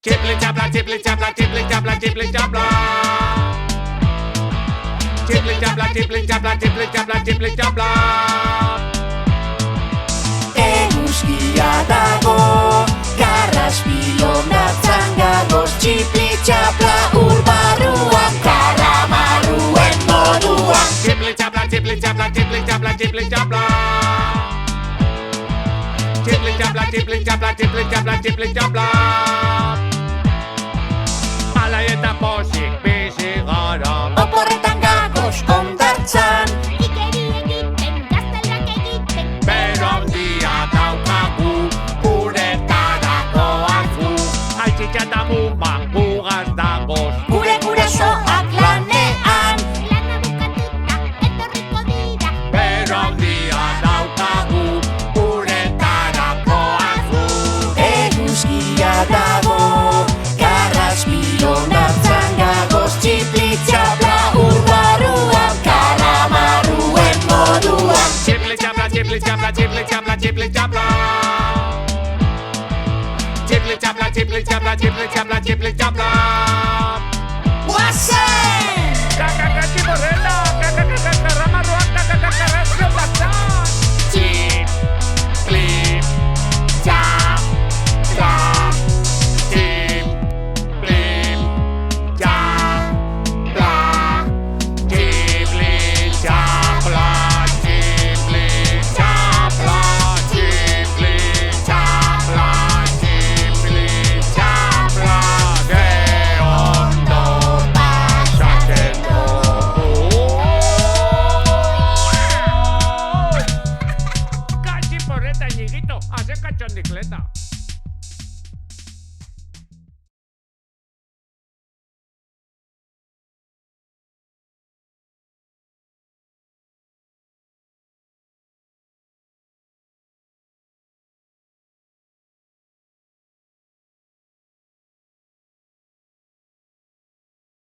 Chipli chapla, chipli chapla, chipli chapla, chipli chapla. Chipli chapla, chipli chapla, chipli chapla, chipli chapla. Eguzkia dago, garraspion datzan gagoz. Txipli txapla ur barruan, karamarruen moduan. Chipli chapla, chipli chapla, chipli chapla, chipli chapla. Chipli chapla, chipli chapla, chipli chapla, chipli chapla. Alai eta pozik bizi gara. Oporretan gagoz ondartzan, Ikeri egiten, gaztelak egiten. Bero handia daukagu, guretarako gu. Aitzitza eta muma gugaz dagoz. gure gurasoak lanean. Lana bukatuta, etorriko dira. Bero handia daukagu, guretarako gu. Eguzkia dago, garraspion datzan gagoz. Txipli txapla ur barruan, karamarruen moduan. Chipli chapla, chipli chapla, chipli chapla, chipli chapla. Chipli chapla, chipli chapla, chipli chapla, chipli chapla. Guazen! Chiporreta, ramarroa, raspion datzan. Chipli chapla, chipli chapla, chipli chapla, chipli chapla, chipli chapla, chipli chapla. Que ondo pasatzen dugu. Chiporreta, ñiguito, hace cachondicleta.